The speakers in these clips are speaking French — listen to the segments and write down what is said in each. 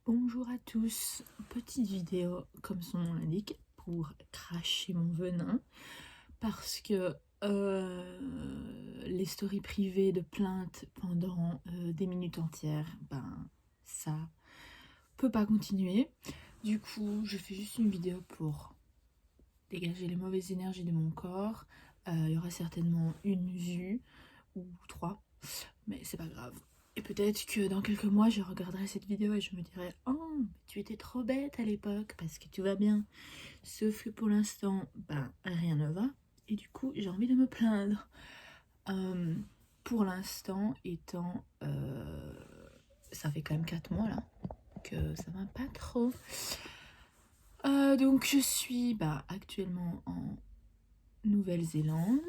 Bonjour à tous, petite vidéo comme son nom l'indique pour cracher mon venin parce que les stories privées de plainte pendant des minutes entières, ben ça peut pas continuer. Du coup je fais juste une vidéo pour dégager les mauvaises énergies de mon corps. Il y aura certainement une vue ou trois, mais c'est pas grave. Et peut-être que dans quelques mois, je regarderai cette vidéo et je me dirai « Oh, tu étais trop bête à l'époque parce que tu vas bien. » Sauf que pour l'instant, ben, rien ne va. Et du coup, j'ai envie de me plaindre. Euh, pour l'instant, étant... ça fait quand même 4 mois, là, que ça va pas trop. Donc, je suis actuellement en Nouvelle-Zélande.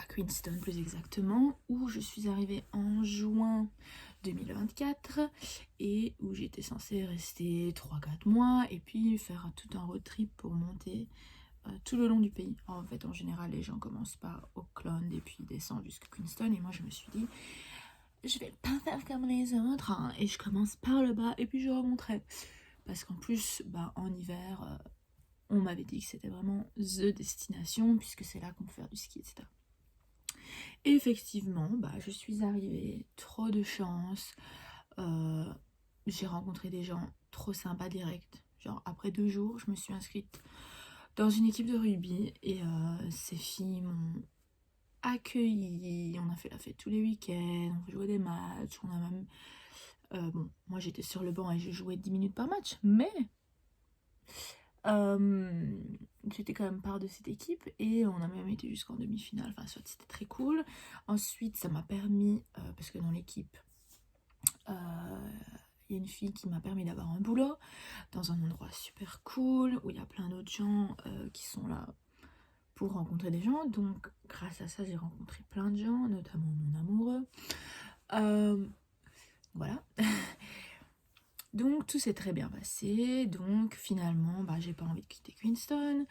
À Queenstown plus exactement, où je suis arrivée en juin 2024 et où j'étais censée rester 3-4 mois et puis faire tout un road trip pour monter tout le long du pays. En fait, en général, les gens commencent par Auckland et puis descendent jusqu'à Queenstown et moi je me suis dit je vais pas faire comme les autres hein, et je commence par le bas et puis je remonterai. Parce qu'en plus, en hiver, on m'avait dit que c'était vraiment THE destination puisque c'est là qu'on peut faire du ski, etc. Et effectivement, je suis arrivée, trop de chance. J'ai rencontré des gens trop sympas direct. Genre après 2 jours, je me suis inscrite dans une équipe de rugby et ces filles m'ont accueillie. On a fait la fête tous les week-ends, on jouait des matchs, on a même... bon, moi j'étais sur le banc et je jouais 10 minutes par match, mais j'étais quand même part de cette équipe et on a même été jusqu'en demi-finale, enfin soit c'était très cool. Ensuite ça m'a permis, parce que dans l'équipe il y a une fille qui m'a permis d'avoir un boulot dans un endroit super cool où il y a plein d'autres gens qui sont là pour rencontrer des gens, donc grâce à ça j'ai rencontré plein de gens, notamment mon amoureux. Voilà. Donc tout s'est très bien passé, donc finalement j'ai pas envie de quitter Queenstown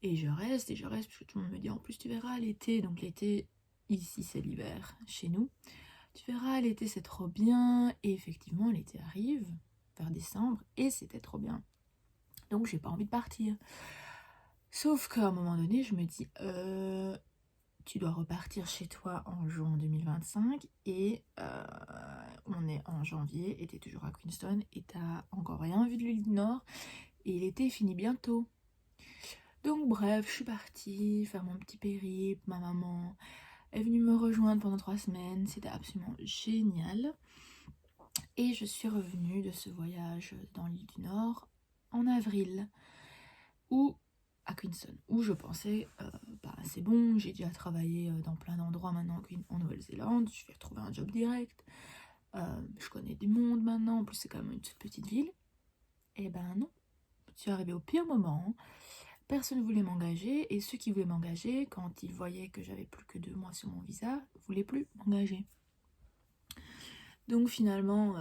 et je reste parce que tout le monde me dit en plus tu verras l'été, donc l'été ici c'est l'hiver chez nous, tu verras l'été c'est trop bien et effectivement l'été arrive vers décembre et c'était trop bien, donc j'ai pas envie de partir. Sauf qu'à un moment donné je me dis tu dois repartir chez toi en juin 2025 et on est en janvier et t'es toujours à Queenstown et t'as encore rien vu de l'île du Nord et l'été finit bientôt. Donc bref, je suis partie faire mon petit périple, ma maman est venue me rejoindre pendant 3 semaines, c'était absolument génial. Et je suis revenue de ce voyage dans l'île du Nord en avril, où à Queenstown, où je pensais c'est bon, j'ai déjà travaillé dans plein d'endroits maintenant en Nouvelle-Zélande, je vais retrouver un job direct, je connais du monde maintenant, en plus c'est quand même une toute petite ville. Et ben non, je suis arrivée au pire moment, personne ne voulait m'engager et ceux qui voulaient m'engager, quand ils voyaient que j'avais plus que 2 mois sur mon visa, voulaient plus m'engager. Donc finalement,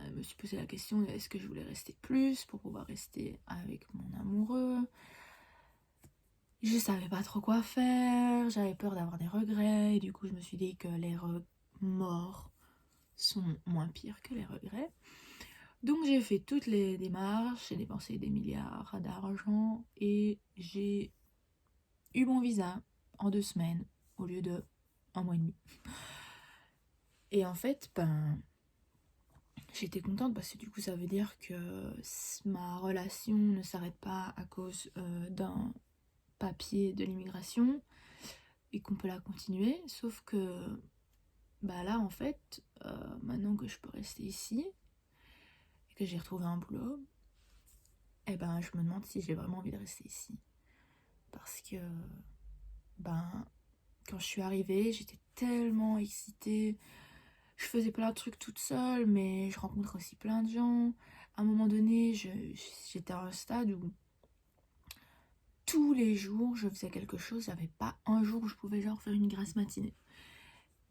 je me suis posé la question, est-ce que je voulais rester plus pour pouvoir rester avec mon amoureux? Je savais pas trop quoi faire, j'avais peur d'avoir des regrets, et du coup je me suis dit que les remords sont moins pires que les regrets. Donc j'ai fait toutes les démarches, j'ai dépensé des milliards d'argent, et j'ai eu mon visa en 2 semaines, au lieu de 1 mois et demi. Et en fait, j'étais contente parce que du coup ça veut dire que ma relation ne s'arrête pas à cause d'un papier de l'immigration et qu'on peut la continuer, sauf que là en fait maintenant que je peux rester ici et que j'ai retrouvé un boulot, je me demande si j'ai vraiment envie de rester ici, parce que quand je suis arrivée j'étais tellement excitée, je faisais plein de trucs toute seule mais je rencontrais aussi plein de gens. À un moment donné j'étais à un stade où tous les jours je faisais quelque chose, j'avais pas un jour où je pouvais genre faire une grasse matinée.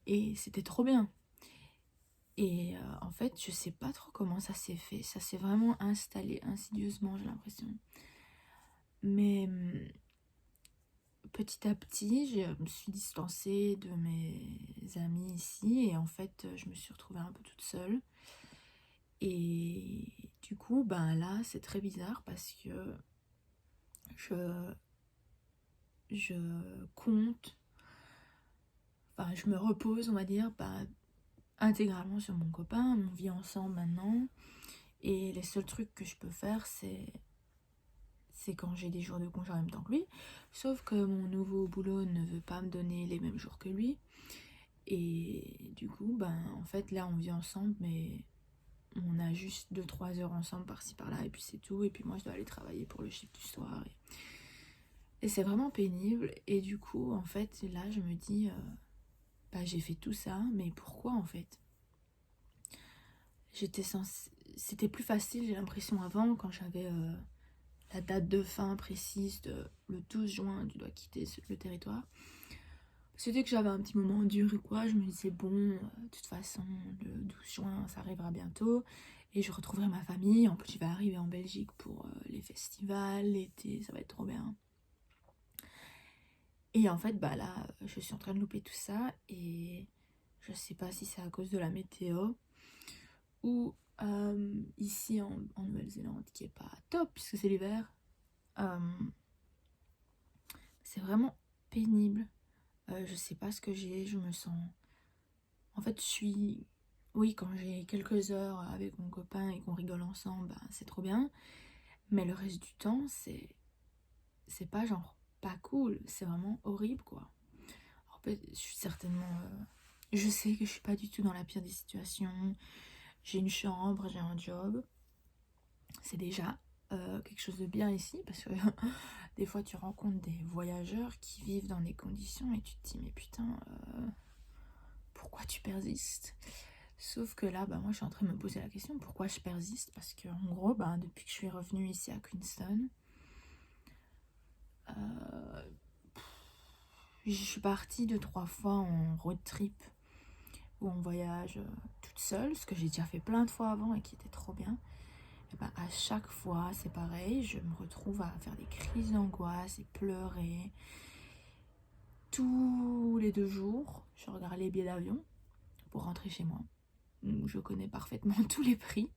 Et c'était trop bien. Et en fait, je sais pas trop comment ça s'est fait. Ça s'est vraiment installé insidieusement, j'ai l'impression. Mais petit à petit, je me suis distancée de mes amis ici et en fait, je me suis retrouvée un peu toute seule. Et du coup, ben là, c'est très bizarre parce que je, je compte, enfin, je me repose, on va dire, intégralement sur mon copain. On vit ensemble maintenant. Et les seuls trucs que je peux faire, c'est quand j'ai des jours de congé en même temps que lui. Sauf que mon nouveau boulot ne veut pas me donner les mêmes jours que lui. Et du coup, ben, en fait, là, on vit ensemble, mais on a juste 2-3 heures ensemble par-ci par-là, et puis c'est tout. Et puis moi, je dois aller travailler pour le shift du soir. Et c'est vraiment pénible. Et du coup, en fait, là, je me dis, j'ai fait tout ça, mais pourquoi, en fait? C'était plus facile, j'ai l'impression, avant, quand j'avais la date de fin précise de le 12 juin, tu dois quitter le territoire. C'était que j'avais un petit moment dur ou quoi, je me disais bon, de toute façon, le 12 juin, ça arrivera bientôt, et je retrouverai ma famille. En plus, je vais arriver en Belgique pour les festivals, l'été, ça va être trop bien. Et en fait, là, je suis en train de louper tout ça, et je sais pas si c'est à cause de la météo, ou ici en Nouvelle-Zélande, qui est pas top, puisque c'est l'hiver. C'est vraiment pénible. Je sais pas ce que j'ai, je me sens... En fait, oui, quand j'ai quelques heures avec mon copain et qu'on rigole ensemble, c'est trop bien. Mais le reste du temps, c'est pas genre pas cool, c'est vraiment horrible, quoi. En fait, je suis certainement... Je sais que je suis pas du tout dans la pire des situations. J'ai une chambre, j'ai un job. C'est déjà quelque chose de bien ici, parce que des fois, tu rencontres des voyageurs qui vivent dans des conditions et tu te dis, mais putain... pourquoi tu persistes? Sauf que là, moi je suis en train de me poser la question, pourquoi je persiste? Parce que en gros, depuis que je suis revenue ici à Queenstown, je suis partie 2-3 fois en road trip ou en voyage toute seule, ce que j'ai déjà fait plein de fois avant et qui était trop bien. Et à chaque fois, c'est pareil, je me retrouve à faire des crises d'angoisse et pleurer. Tous les 2 jours, je regarde les billets d'avion pour rentrer chez moi. Je connais parfaitement tous les prix.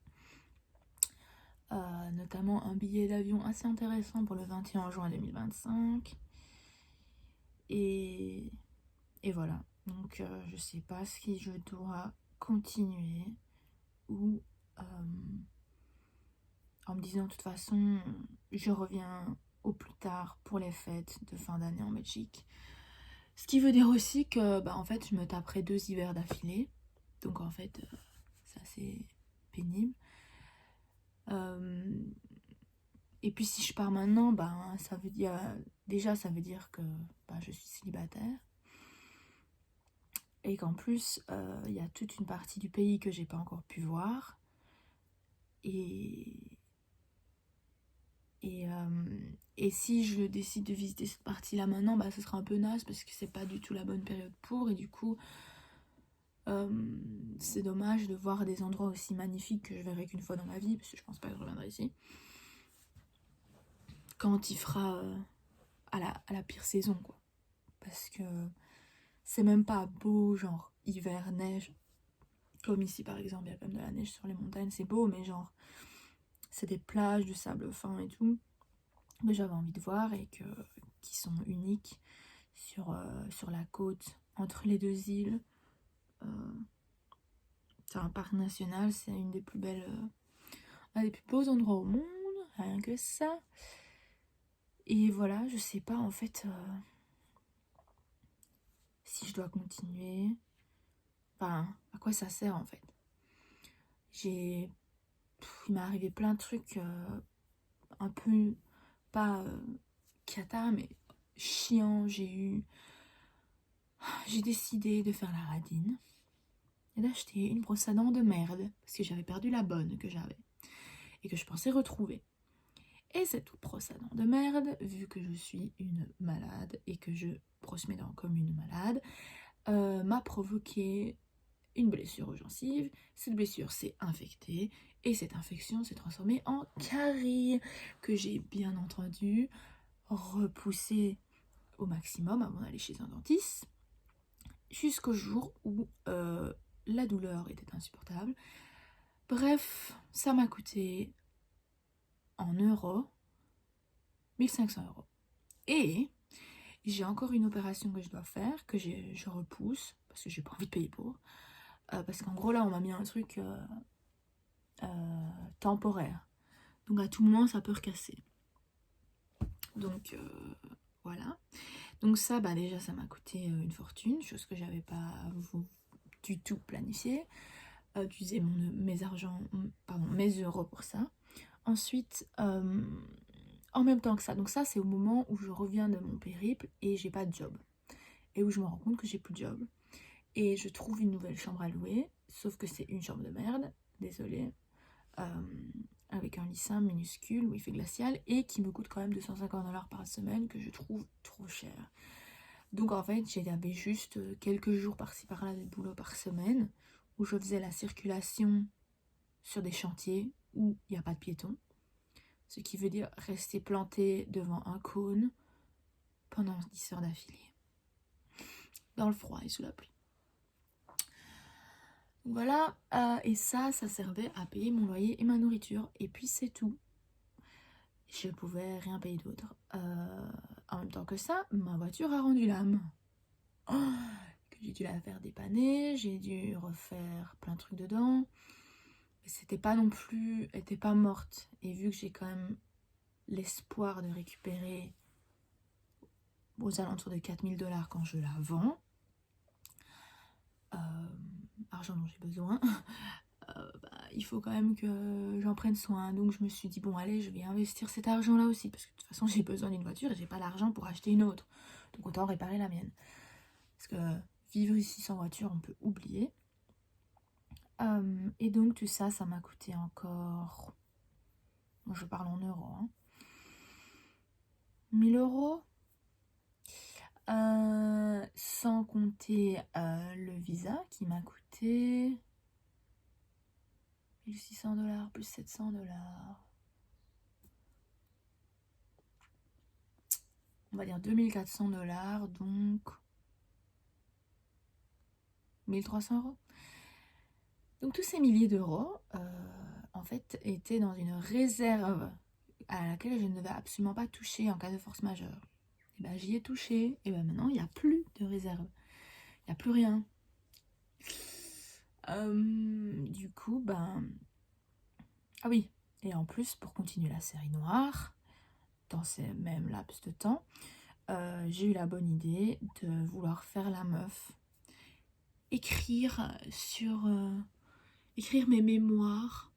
Notamment un billet d'avion assez intéressant pour le 21 juin 2025. Et voilà. Donc je sais pas si je dois continuer ou en me disant de toute façon je reviens au plus tard pour les fêtes de fin d'année en Belgique. Ce qui veut dire aussi que en fait je me taperai 2 hivers d'affilée. Donc en fait c'est assez pénible. Et puis si je pars maintenant, ça veut dire que je suis célibataire. Et qu'en plus, il y a toute une partie du pays que j'ai pas encore pu voir. Et si je décide de visiter cette partie-là maintenant, ce sera un peu naze parce que c'est pas du tout la bonne période pour. Et du coup, c'est dommage de voir des endroits aussi magnifiques que je verrai qu'une fois dans ma vie, parce que je pense pas que je reviendrai ici. Quand il fera à la pire saison, quoi. Parce que c'est même pas beau, genre hiver, neige. Comme ici par exemple, il y a quand même de la neige sur les montagnes, c'est beau, mais genre c'est des plages de sable fin et tout. Mais j'avais envie de voir et qui sont uniques sur la côte entre les 2 îles. C'est un parc national, c'est une des plus belles, un des plus beaux endroits au monde, rien que ça. Et voilà, je sais pas en fait si je dois continuer. Enfin, à quoi ça sert en fait? Il m'est arrivé plein de trucs un peu, pas cata, mais chiant. J'ai décidé de faire la radine et d'acheter une brosse à dents de merde parce que j'avais perdu la bonne que j'avais et que je pensais retrouver. Et cette brosse à dents de merde, vu que je suis une malade et que je brosse mes dents comme une malade, m'a provoqué une blessure aux gencives. Cette blessure s'est infectée et cette infection s'est transformée en carie que j'ai bien entendu repoussée au maximum avant d'aller chez un dentiste, jusqu'au jour où la douleur était insupportable. Bref, ça m'a coûté en euros 1500 €. Et j'ai encore une opération que je dois faire, que je repousse, parce que j'ai pas envie de payer pour. Parce qu'en gros là on m'a mis un truc temporaire. Donc à tout moment ça peut recasser. Donc voilà. Donc ça, bah déjà ça m'a coûté une fortune, chose que j'avais pas du tout planifié. D'utiliser mes euros pour ça. Ensuite, en même temps que ça, donc ça c'est au moment où je reviens de mon périple et j'ai pas de job. Et où je me rends compte que j'ai plus de job. Et je trouve une nouvelle chambre à louer, sauf que c'est une chambre de merde, désolée, avec un lit simple minuscule où il fait glacial et qui me coûte quand même 250 $ par semaine, que je trouve trop cher. Donc en fait, j'avais juste quelques jours par-ci par-là de boulot par semaine où je faisais la circulation sur des chantiers où il n'y a pas de piétons. Ce qui veut dire rester planté devant un cône pendant 10 heures d'affilée. Dans le froid et sous la pluie. Donc voilà, et ça servait à payer mon loyer et ma nourriture. Et puis c'est tout. Je pouvais rien payer d'autre. En même temps que ça, ma voiture a rendu l'âme. Oh, que j'ai dû la faire dépanner, j'ai dû refaire plein de trucs dedans. Mais c'était pas non plus, elle était pas morte. Et vu que j'ai quand même l'espoir de récupérer aux alentours de 4000 $ quand je la vends, argent dont j'ai besoin, il faut quand même que j'en prenne soin. Donc je me suis dit, bon allez, je vais investir cet argent là aussi, parce que de toute façon j'ai besoin d'une voiture et j'ai pas l'argent pour acheter une autre. Donc autant réparer la mienne. Parce que vivre ici sans voiture, on peut oublier. Et donc tout ça, ça m'a coûté encore, bon, je parle en euros, hein, 1000 €. Sans compter le visa qui m'a coûté 1600 $ plus 700 $. On va dire 2400 $, donc 1300 €. Donc tous ces milliers d'euros, en fait, étaient dans une réserve à laquelle je ne devais absolument pas toucher en cas de force majeure. Et ben j'y ai touché, et ben maintenant il n'y a plus de réserve. Il n'y a plus rien. Du coup, ben... Ah oui, et en plus, pour continuer la série noire, dans ces mêmes laps de temps, j'ai eu la bonne idée de vouloir faire la meuf. Écrire mes mémoires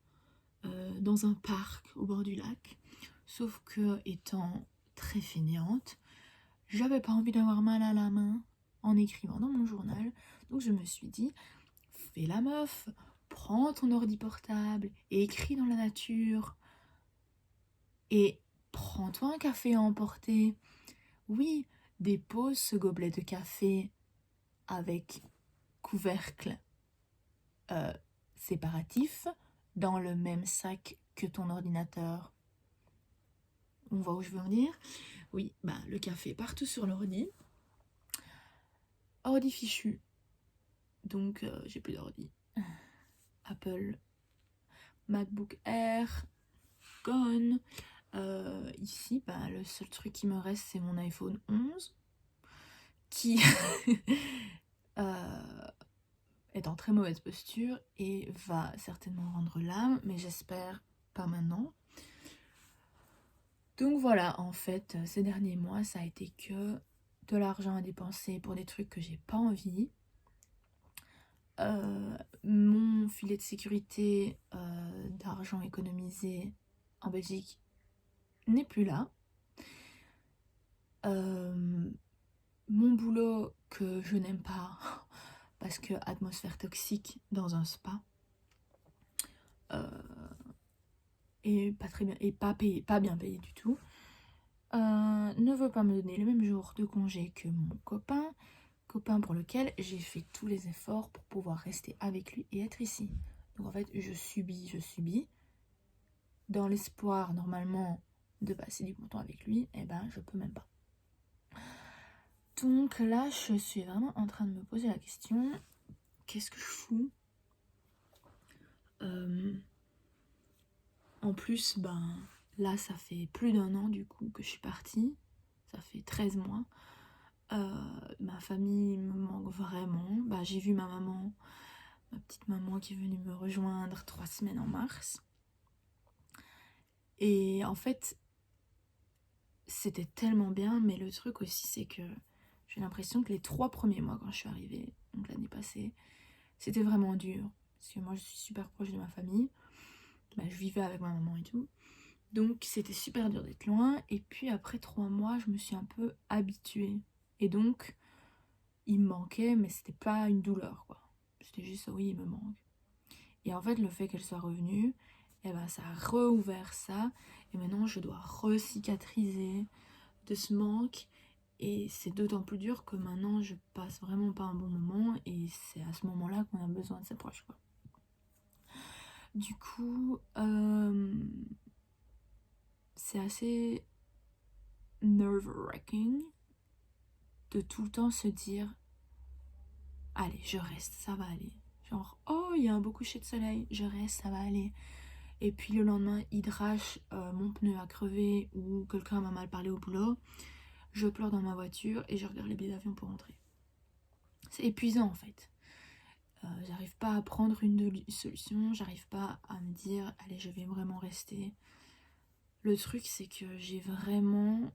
dans un parc au bord du lac. Sauf que, étant très fainéante, j'avais pas envie d'avoir mal à la main en écrivant dans mon journal. Donc je me suis dit, fais la meuf, prends ton ordi portable et écris dans la nature. Et prends-toi un café à emporter. Oui, dépose ce gobelet de café avec couvercle séparatif dans le même sac que ton ordinateur. On voit où je veux en venir? Oui, bah le café partout sur l'ordi. Ordi fichu. Donc j'ai plus d'ordi. Apple MacBook Air gone. Ici, bah, le seul truc qui me reste, c'est mon iPhone 11 qui est en très mauvaise posture et va certainement rendre l'âme, mais j'espère pas maintenant. Donc voilà, en fait, ces derniers mois, ça a été que de l'argent à dépenser pour des trucs que j'ai pas envie. Mon filet de sécurité d'argent économisé en Belgique n'est plus là. Mon boulot que je n'aime pas parce que atmosphère toxique dans un spa et pas très bien et pas bien payé du tout, ne veut pas me donner le même jour de congé que mon copain pour lequel j'ai fait tous les efforts pour pouvoir rester avec lui et être ici. Donc en fait je subis dans l'espoir normalement de passer du bon temps avec lui, et ben je peux même pas. Donc là, je suis vraiment en train de me poser la question, qu'est-ce que je fous? En plus, là, ça fait plus d'1 an du coup que je suis partie. Ça fait 13 mois. Ma famille me manque vraiment. J'ai vu ma maman, ma petite maman qui est venue me rejoindre 3 semaines en mars. Et en fait, c'était tellement bien, mais le truc aussi, c'est que j'ai l'impression que les 3 premiers mois quand je suis arrivée, donc l'année passée, c'était vraiment dur. Parce que moi, je suis super proche de ma famille. Je vivais avec ma maman et tout. Donc, c'était super dur d'être loin. Et puis, après 3 mois, je me suis un peu habituée. Et donc, il me manquait, mais c'était pas une douleur, quoi. C'était juste, oui, il me manque. Et en fait, le fait qu'elle soit revenue, ça a reouvert ça. Et maintenant, je dois re-cicatriser de ce manque. Et c'est d'autant plus dur que maintenant, je passe vraiment pas un bon moment. Et c'est à ce moment-là qu'on a besoin de ses proches, quoi. Du coup, c'est assez nerve-wracking de tout le temps se dire allez, je reste, ça va aller. Genre, oh, il y a un beau coucher de soleil, je reste, ça va aller. Et puis le lendemain, il drache, mon pneu a crevé ou quelqu'un m'a mal parlé au boulot. Je pleure dans ma voiture et je regarde les billets d'avion pour rentrer. C'est épuisant en fait. J'arrive pas à prendre une solution, j'arrive pas à me dire allez, je vais vraiment rester. Le truc, c'est que j'ai vraiment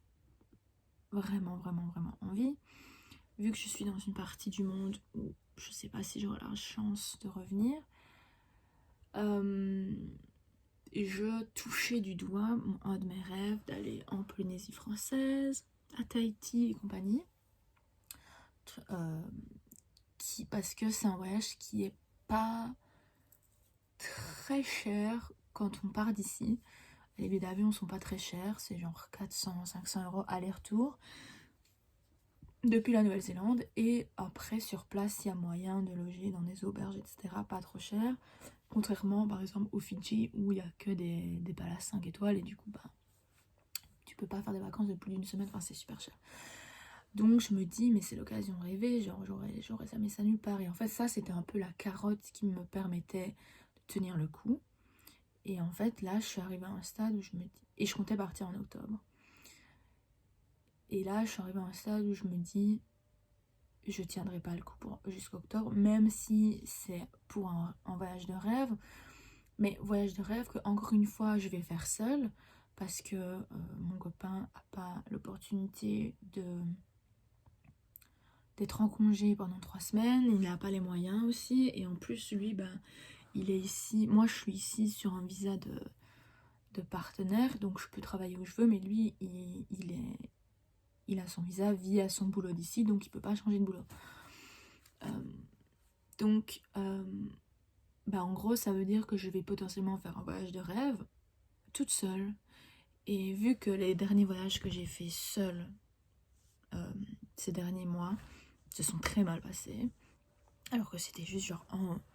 envie, vu que je suis dans une partie du monde où je sais pas si j'aurai la chance de revenir. Je touchais du doigt un de mes rêves d'aller en Polynésie française, à Tahiti et compagnie. Parce que c'est un voyage qui est pas très cher quand on part d'ici. Les billets d'avion sont pas très chers, c'est genre 400-500 € aller-retour depuis la Nouvelle-Zélande. Et après, sur place, il y a moyen de loger dans des auberges, etc. Pas trop cher. Contrairement, par exemple, aux Fidji, où il n'y a que des palaces 5 étoiles. Et du coup, tu peux pas faire des vacances de plus d'une semaine. Enfin, c'est super cher. Donc, je me dis, mais c'est l'occasion de rêver. Genre, j'aurais ça, mais ça nulle part. Et en fait, ça, c'était un peu la carotte qui me permettait de tenir le coup. Et en fait, là, je suis arrivée à un stade où je me dis... Et je comptais partir en octobre. Et là, je suis arrivée à un stade où je me dis... Je tiendrai pas le coup jusqu'à octobre, même si c'est pour un voyage de rêve. Mais voyage de rêve que, encore une fois, je vais faire seule. Parce que mon copain n'a pas l'opportunité d'être en congé pendant 3 semaines. Il n'a pas les moyens aussi. Et en plus, lui, il est ici. Moi, je suis ici sur un visa de partenaire. Donc, je peux travailler où je veux. Mais lui, il a son visa via son boulot d'ici. Donc, il peut pas changer de boulot. Donc, en gros, ça veut dire que je vais potentiellement faire un voyage de rêve toute seule. Et vu que les derniers voyages que j'ai fait seule ces derniers mois se sont très mal passés, alors que c'était juste genre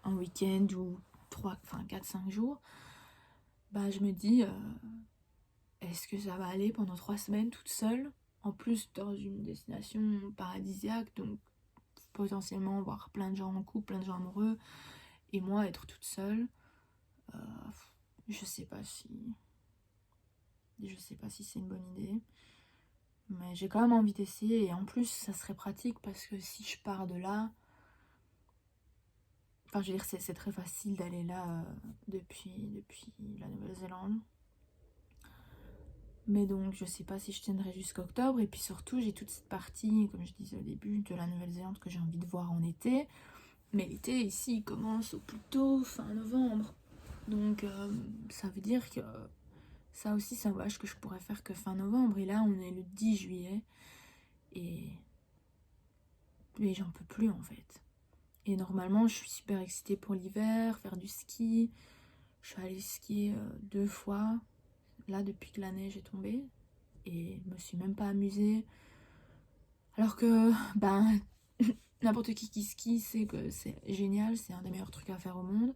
un week-end ou 4-5 jours, je me dis, est-ce que ça va aller pendant 3 semaines toute seule, en plus dans une destination paradisiaque, donc potentiellement voir plein de gens en couple, plein de gens amoureux, et moi être toute seule. Je sais pas si c'est une bonne idée, mais j'ai quand même envie d'essayer. Et en plus, ça serait pratique parce que si je pars de là, je veux dire, c'est très facile d'aller là depuis la Nouvelle-Zélande. Mais donc, je sais pas si je tiendrai jusqu'à octobre. Et puis surtout, j'ai toute cette partie, comme je disais au début, de la Nouvelle-Zélande que j'ai envie de voir en été. Mais l'été, ici, il commence au plus tôt, fin novembre. Donc, ça veut dire que ça aussi, c'est un voyage que je pourrais faire que fin novembre. Et là, on est le 10 juillet. Et j'en peux plus, en fait. Et normalement, je suis super excitée pour l'hiver, faire du ski. Je suis allée skier 2 fois, là, depuis que la neige est tombée. Et je me suis même pas amusée. Alors que, n'importe qui skie sait que c'est génial, c'est un des meilleurs trucs à faire au monde.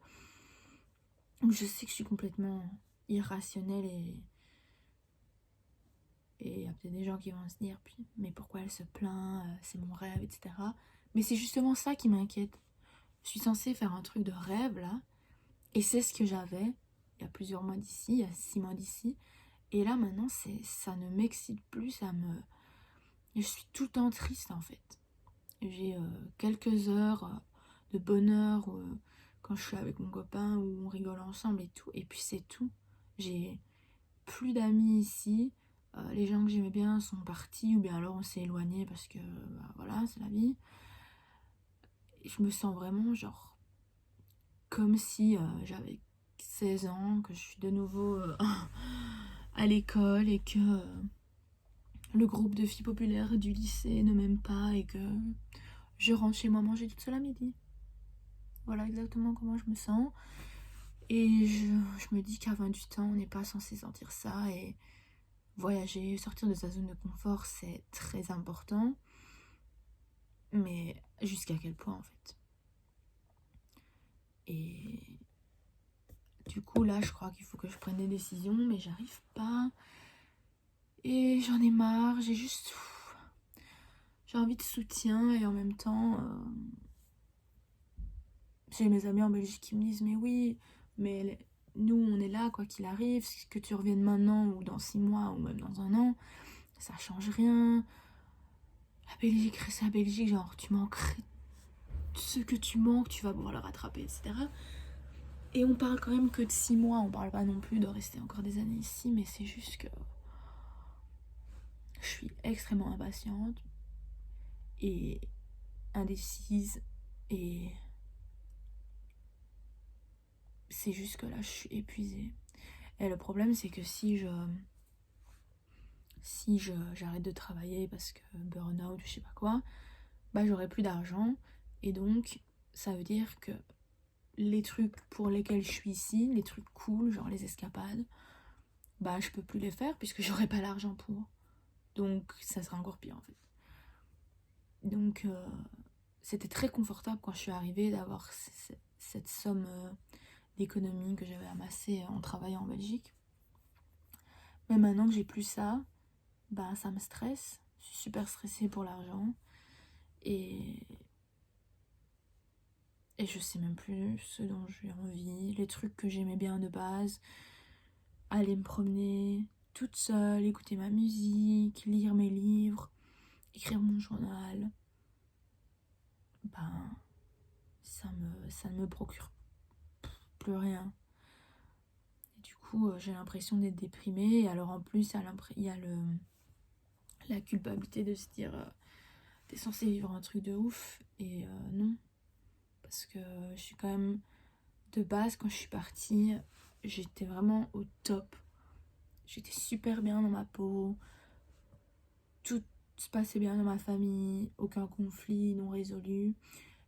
Donc je sais que je suis complètement irrationnelle Et il y a peut-être des gens qui vont se dire, mais pourquoi elle se plaint, c'est mon rêve, etc. Mais c'est justement ça qui m'inquiète. Je suis censée faire un truc de rêve là, et c'est ce que j'avais il y a plusieurs mois d'ici, il y a 6 mois d'ici. Et là maintenant, ça ne m'excite plus, je suis tout le temps triste en fait. J'ai quelques heures de bonheur quand je suis avec mon copain, où on rigole ensemble et tout, et puis c'est tout. J'ai plus d'amis ici. Les gens que j'aimais bien sont partis, ou bien alors on s'est éloigné parce que voilà, c'est la vie. Et je me sens vraiment genre comme si j'avais 16 ans, que je suis de nouveau à l'école, et que le groupe de filles populaires du lycée ne m'aime pas, et que je rentre chez moi manger toute seule à midi. Voilà exactement comment je me sens. Et je me dis qu'à 28 ans, on n'est pas censé sentir ça, et voyager, sortir de sa zone de confort, c'est très important. Mais jusqu'à quel point en fait. Et du coup là, je crois qu'il faut que je prenne des décisions, mais j'arrive pas. Et j'en ai marre, j'ai envie de soutien, et en même temps, j'ai mes amis en Belgique qui me disent, mais oui, mais nous on est là quoi qu'il arrive, que tu reviennes maintenant ou dans 6 mois ou même dans un an, ça change rien. La Belgique reste la Belgique, genre tu manquerais ce que tu manques, tu vas pouvoir le rattraper, etc. Et on parle quand même que de 6 mois, on parle pas non plus de rester encore des années ici, mais c'est juste que je suis extrêmement impatiente et indécise, et c'est juste que là je suis épuisée. Et le problème c'est que j'arrête de travailler parce que burn-out, je sais pas quoi, bah j'aurai plus d'argent, et donc ça veut dire que les trucs pour lesquels je suis ici, les trucs cool, genre les escapades, bah je peux plus les faire puisque j'aurai pas l'argent pour. Donc ça sera encore pire en fait. Donc c'était très confortable quand je suis arrivée d'avoir cette somme d'économie que j'avais amassée en travaillant en Belgique. Mais maintenant que j'ai plus ça, bah ça me stresse. Je suis super stressée pour l'argent. Et je sais même plus ce dont j'ai envie, les trucs que j'aimais bien de base. Aller me promener toute seule, écouter ma musique, lire mes livres, écrire mon journal. Ben, ça ne me procure plus rien. Et du coup, j'ai l'impression d'être déprimée. Et alors en plus, il y a la culpabilité de se dire t'es censé vivre un truc de ouf. Et non. Parce que je suis quand même... De base, quand je suis partie, j'étais vraiment au top. J'étais super bien dans ma peau. Tout se passait bien dans ma famille. Aucun conflit non résolu.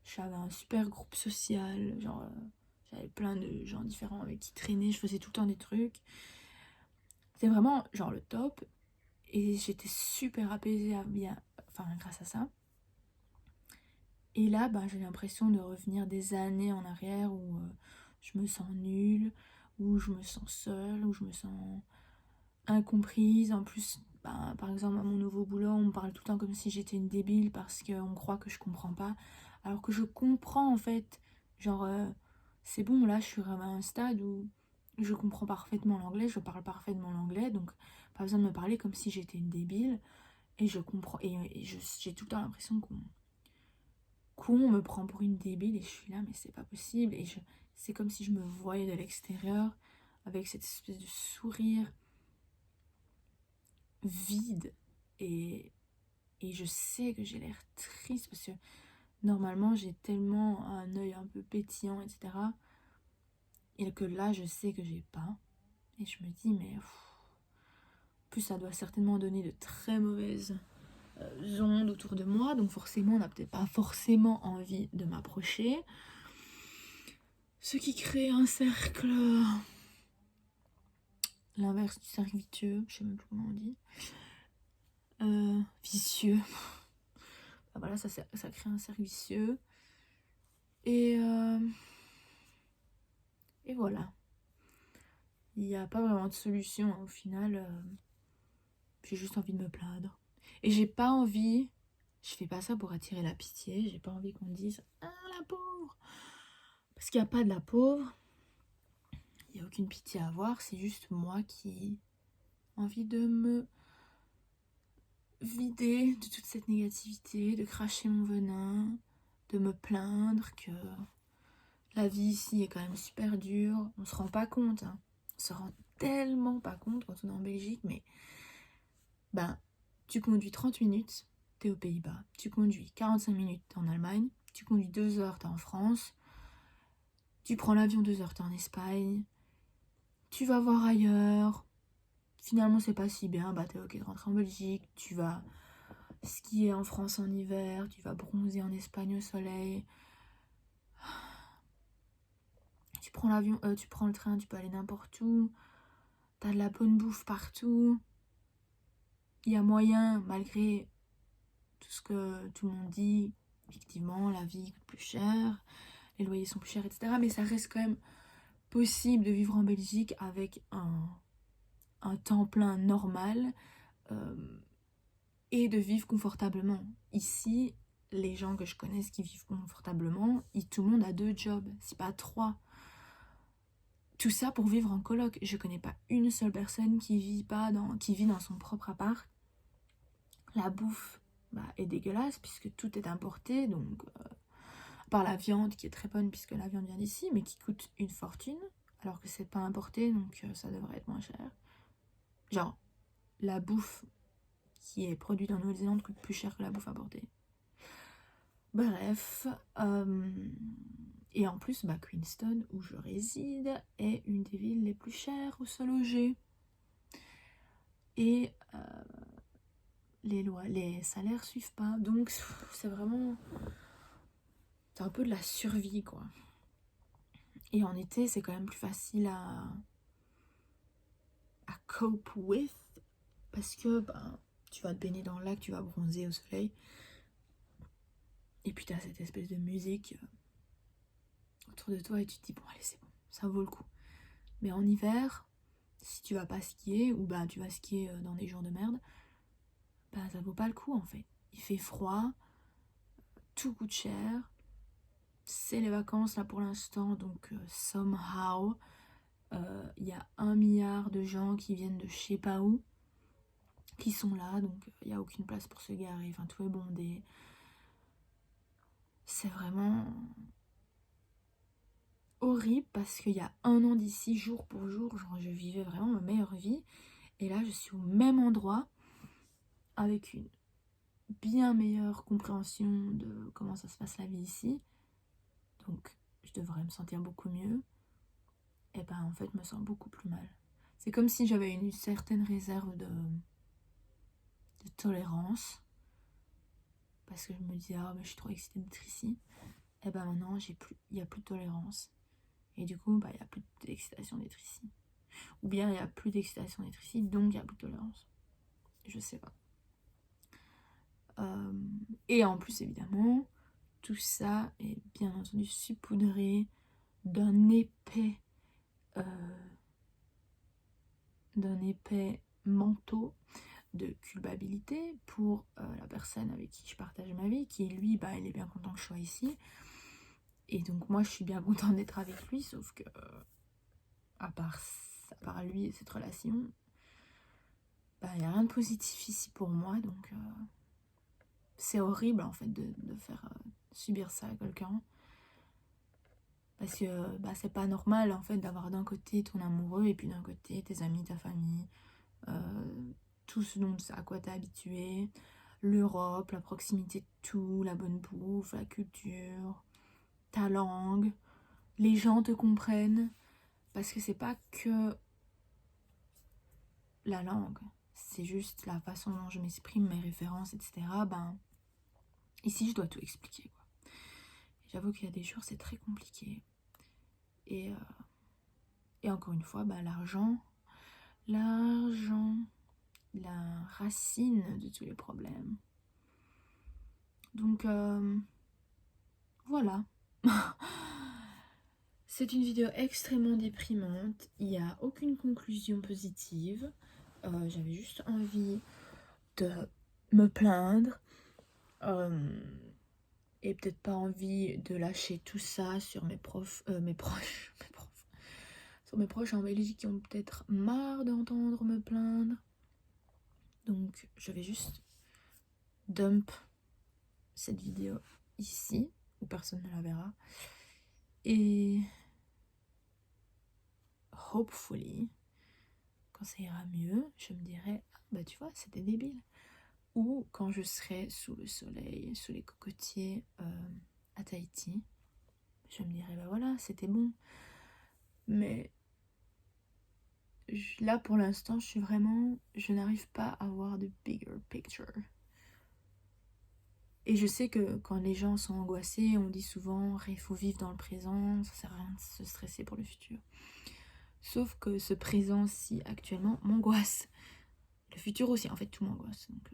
J'avais un super groupe social. Genre, j'avais plein de gens différents avec qui traîner. Je faisais tout le temps des trucs. C'était vraiment genre le top. Et j'étais super apaisée grâce à ça. Et là, bah, j'ai l'impression de revenir des années en arrière où je me sens nulle, où je me sens seule, où je me sens incomprise. En plus, bah, par exemple, à mon nouveau boulot, on me parle tout le temps comme si j'étais une débile parce qu'on croit que je comprends pas. Alors que je comprends en fait. Genre, c'est bon, là, je suis vraiment à un stade où je comprends parfaitement l'anglais, je parle parfaitement l'anglais, donc pas besoin de me parler comme si j'étais une débile. Et je comprends, j'ai tout le temps l'impression qu'on me prend pour une débile, et je suis là, mais c'est pas possible. Et c'est comme si je me voyais de l'extérieur avec cette espèce de sourire vide, et je sais que j'ai l'air triste parce que normalement j'ai tellement un œil un peu pétillant, etc. Et que là je sais que j'ai pas, et je me dis mais en plus ça doit certainement donner de très mauvaises ondes autour de moi, donc forcément on n'a peut-être pas forcément envie de m'approcher, ce qui crée un cercle, l'inverse du cercle vicieux, je sais même plus comment on dit, vicieux. Ah, voilà, ça crée un cercle vicieux. Et voilà. Il n'y a pas vraiment de solution, hein, au final. j'ai juste envie de me plaindre. Et j'ai pas envie, je fais pas ça pour attirer la pitié, j'ai pas envie qu'on me dise « Ah, la pauvre !» Parce qu'il n'y a pas de la pauvre, il n'y a aucune pitié à avoir, c'est juste moi qui ai envie de me vider de toute cette négativité, de cracher mon venin, de me plaindre que la vie ici est quand même super dure. On se rend pas compte, hein. On se rend tellement pas compte quand on est en Belgique, mais ben, tu conduis 30 minutes, t'es aux Pays-Bas. Tu conduis 45 minutes, t'es en Allemagne. Tu conduis 2 heures, t'es en France. Tu prends l'avion 2 heures, t'es en Espagne. Tu vas voir ailleurs. Finalement, c'est pas si bien. Bah, t'es ok de rentrer en Belgique. Tu vas skier en France en hiver. Tu vas bronzer en Espagne au soleil. Tu prends l'avion, tu prends le train, tu peux aller n'importe où. T'as de la bonne bouffe partout. Il y a moyen, malgré tout ce que tout le monde dit, effectivement, la vie coûte plus cher, les loyers sont plus chers, etc. Mais ça reste quand même possible de vivre en Belgique avec un temps plein normal et de vivre confortablement. Ici, les gens que je connais qui vivent confortablement, tout le monde a 2 jobs, si pas 3. Tout ça pour vivre en coloc. Je connais pas une seule personne qui vit dans son propre appart. La bouffe est dégueulasse puisque tout est importé, donc à part la viande qui est très bonne puisque la viande vient d'ici, mais qui coûte une fortune, alors que c'est pas importé, donc ça devrait être moins cher. Genre, la bouffe qui est produite en Nouvelle-Zélande coûte plus cher que la bouffe importée. Bref, et en plus, Queenstown, où je réside, est une des villes les plus chères où se loger. Et les salaires suivent pas, donc c'est vraiment... C'est un peu de la survie, quoi. Et en été, c'est quand même plus facile à cope with, parce que tu vas te baigner dans le lac, tu vas bronzer au soleil, et puis t'as cette espèce de musique autour de toi, et tu te dis, bon allez, c'est bon, ça vaut le coup. Mais en hiver, si tu vas pas skier, ou tu vas skier dans des jours de merde, ça vaut pas le coup en fait. Il fait froid, tout coûte cher, c'est les vacances là pour l'instant, donc somehow, il y a 1 milliard de gens qui viennent de je sais pas où, qui sont là, donc il n'y a aucune place pour se garer, enfin tout est bondé. C'est vraiment horrible parce qu'il y a 1 an d'ici, jour pour jour, genre je vivais vraiment ma meilleure vie, et là je suis au même endroit avec une bien meilleure compréhension de comment ça se passe la vie ici, donc je devrais me sentir beaucoup mieux, et en fait je me sens beaucoup plus mal. C'est comme si j'avais une certaine réserve de tolérance, parce que je me disais mais je suis trop excitée d'être ici, et maintenant il n'y a plus de tolérance, et du coup il n'y a plus d'excitation d'être ici, ou bien il n'y a plus d'excitation d'être ici, donc il n'y a plus de tolérance, je sais pas. Et en plus évidemment tout ça est bien entendu saupoudré d'un épais manteau de culpabilité pour la personne avec qui je partage ma vie, qui lui, il est bien content que je sois ici. Et donc moi, je suis bien contente d'être avec lui, sauf que, à part lui et cette relation, il n'y a rien de positif ici pour moi, donc c'est horrible en fait de faire subir ça à quelqu'un. Parce que c'est pas normal en fait d'avoir d'un côté ton amoureux et puis d'un côté tes amis, ta famille, tout ce à quoi t'es habitué, l'Europe, la proximité de tout, la bonne bouffe, la culture, ta langue, les gens te comprennent, parce que c'est pas que la langue, c'est juste la façon dont je m'exprime, mes références, etc. Ici je dois tout expliquer, quoi. J'avoue qu'il y a des jours c'est très compliqué. Et encore une fois, l'argent, la racine de tous les problèmes. Donc voilà. C'est une vidéo extrêmement déprimante. Il n'y a aucune conclusion positive. j'avais juste envie de me plaindre. Et peut-être pas envie de lâcher tout ça sur mes proches, sur mes proches en Belgique qui ont peut-être marre d'entendre me plaindre. Donc je vais juste dump cette vidéo ici, où personne ne la verra. Et hopefully, quand ça ira mieux, je me dirai, ah, bah tu vois, c'était débile. Ou quand je serai sous le soleil, sous les cocotiers à Tahiti, je me dirai, bah voilà, c'était bon. Mais là pour l'instant, je n'arrive pas à voir de bigger picture. Et je sais que quand les gens sont angoissés, on dit souvent il faut vivre dans le présent, ça sert à rien de se stresser pour le futur. Sauf que ce présent-ci actuellement m'angoisse. Le futur aussi, en fait tout m'angoisse. Donc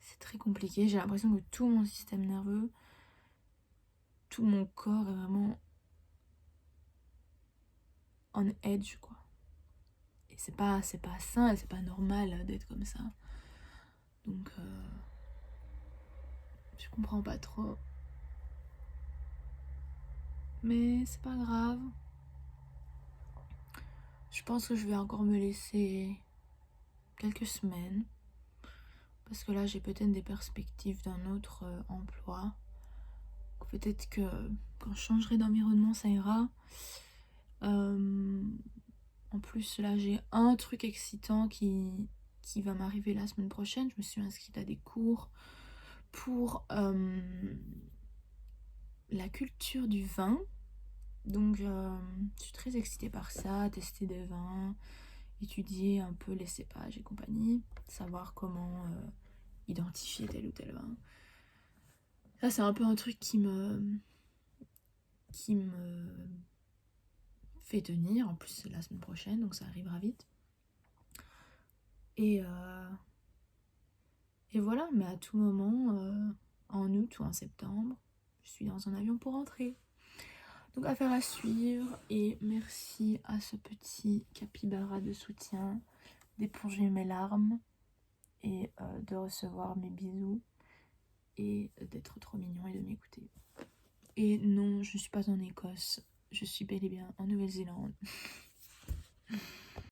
c'est très compliqué. J'ai l'impression que tout mon système nerveux, tout mon corps est vraiment on edge quoi. Et c'est pas sain et c'est pas normal d'être comme ça. Donc je comprends pas trop. Mais c'est pas grave. Je pense que je vais encore me laisser quelques semaines. Parce que là, j'ai peut-être des perspectives d'un autre emploi. Peut-être que quand je changerai d'environnement, ça ira. En plus, là, j'ai un truc excitant qui va m'arriver la semaine prochaine. Je me suis inscrite à des cours pour la culture du vin. Donc, je suis très excitée par ça, tester des vins, étudier un peu les cépages et compagnie, savoir comment identifier tel ou tel vin. Ça, c'est un peu un truc qui me fait tenir. En plus, c'est la semaine prochaine, donc ça arrivera vite. Et voilà, mais à tout moment, en août ou en septembre, je suis dans un avion pour rentrer. Donc affaire à suivre, et merci à ce petit capybara de soutien d'éponger mes larmes et de recevoir mes bisous et d'être trop mignon et de m'écouter. Et non, je ne suis pas en Écosse, je suis bel et bien en Nouvelle-Zélande.